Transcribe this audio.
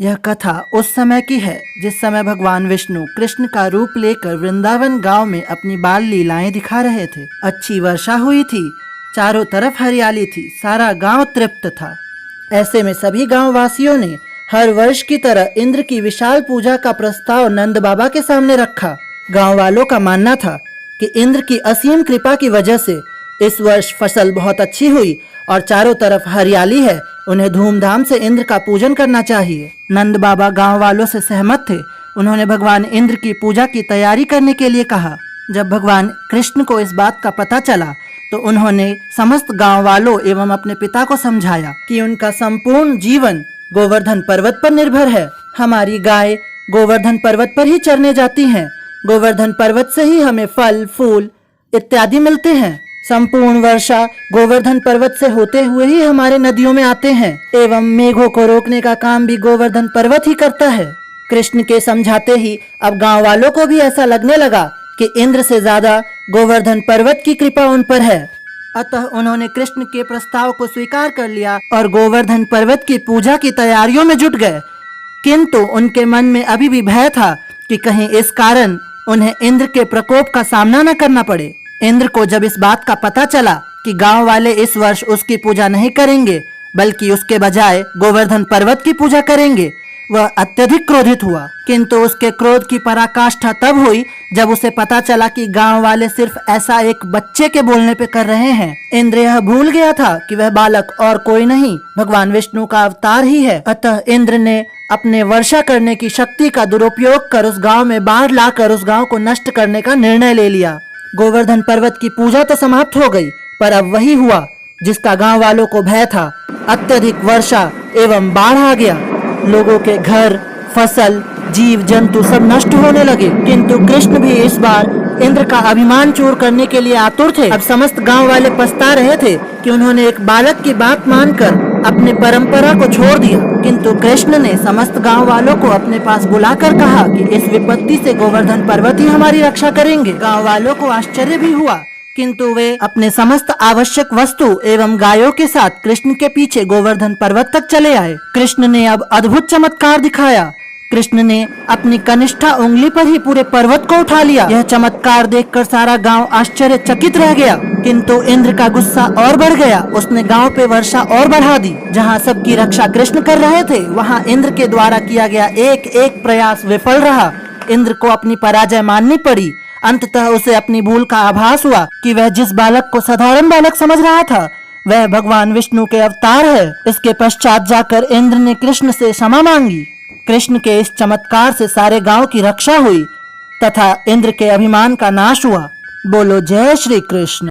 यह कथा उस समय की है जिस समय भगवान विष्णु कृष्ण का रूप लेकर वृंदावन गांव में अपनी बाल लीलाएं दिखा रहे थे। अच्छी वर्षा हुई थी, चारों तरफ हरियाली थी, सारा गांव तृप्त था। ऐसे में सभी गांव वासियों ने हर वर्ष की तरह इंद्र की विशाल पूजा का प्रस्ताव नंद बाबा के सामने रखा। गांव वालों का मानना था कि इंद्र की असीम कृपा की वजह से इस वर्ष फसल बहुत अच्छी हुई और चारों तरफ हरियाली है, उन्हें धूमधाम से इंद्र का पूजन करना चाहिए। नंद बाबा गांव वालों से सहमत थे। उन्होंने भगवान इंद्र की पूजा की तैयारी करने के लिए कहा। जब भगवान कृष्ण को इस बात का पता चला तो उन्होंने समस्त गांव वालों एवं अपने पिता को समझाया कि उनका संपूर्ण जीवन गोवर्धन पर्वत पर निर्भर है। हमारी गाय गोवर्धन पर्वत पर ही चरने जाती हैं। गोवर्धन पर्वत से ही हमें फल फूल इत्यादि मिलते हैं। संपूर्ण वर्षा गोवर्धन पर्वत से होते हुए ही हमारे नदियों में आते हैं एवं मेघों को रोकने का काम भी गोवर्धन पर्वत ही करता है। कृष्ण के समझाते ही अब गांव वालों को भी ऐसा लगने लगा कि इंद्र से ज्यादा गोवर्धन पर्वत की कृपा उन पर है। अतः उन्होंने कृष्ण के प्रस्ताव को स्वीकार कर लिया और गोवर्धन पर्वत की पूजा की तैयारियों में जुट गए। किंतु उनके मन में अभी भी भय था कि कहीं इस कारण उन्हें इंद्र के प्रकोप का सामना न करना पड़े। इंद्र को जब इस बात का पता चला कि गांव वाले इस वर्ष उसकी पूजा नहीं करेंगे बल्कि उसके बजाय गोवर्धन पर्वत की पूजा करेंगे, वह अत्यधिक क्रोधित हुआ। किंतु उसके क्रोध की पराकाष्ठा तब हुई जब उसे पता चला कि गांव वाले सिर्फ ऐसा एक बच्चे के बोलने पे कर रहे हैं। इंद्र यह भूल गया था कि वह बालक और कोई नहीं भगवान विष्णु का अवतार ही है। अतः इंद्र ने अपने वर्षा करने की शक्ति का दुरुपयोग कर उस गांव में बाढ़ लाकर उस गांव को नष्ट करने का निर्णय ले लिया। गोवर्धन पर्वत की पूजा तो समाप्त हो गई, पर अब वही हुआ जिसका गांव वालों को भय था। अत्यधिक वर्षा एवं बाढ़ आ गया। लोगों के घर, फसल, जीव जंतु सब नष्ट होने लगे। किंतु कृष्ण भी इस बार इंद्र का अभिमान चूर करने के लिए आतुर थे। अब समस्त गांव वाले पछता रहे थे कि उन्होंने एक बालक की बात मानकर अपने परंपरा को छोड़ दिया। किंतु कृष्ण ने समस्त गांव वालों को अपने पास बुलाकर कहा कि इस विपत्ति से गोवर्धन पर्वत ही हमारी रक्षा करेंगे। गांव वालों को आश्चर्य भी हुआ, किंतु वे अपने समस्त आवश्यक वस्तु एवं गायों के साथ कृष्ण के पीछे गोवर्धन पर्वत तक चले आए। कृष्ण ने अब अद्भुत चमत्कार दिखाया। कृष्ण ने अपनी कनिष्ठा उंगली पर ही पूरे पर्वत को उठा लिया। यह चमत्कार देखकर सारा गांव आश्चर्यचकित रह गया। किंतु इंद्र का गुस्सा और बढ़ गया। उसने गांव पे वर्षा और बढ़ा दी। जहां सबकी रक्षा कृष्ण कर रहे थे वहां इंद्र के द्वारा किया गया एक एक प्रयास विफल रहा। इंद्र को अपनी पराजय माननी पड़ी। अंततः उसे अपनी भूल का आभास हुआ कि वह जिस बालक को साधारण बालक समझ रहा था वह भगवान विष्णु के अवतार है। इसके पश्चात जाकर इंद्र ने कृष्ण से क्षमा मांगी। कृष्ण के इस चमत्कार से सारे गांव की रक्षा हुई तथा इंद्र के अभिमान का नाश हुआ। बोलो जय श्री कृष्ण।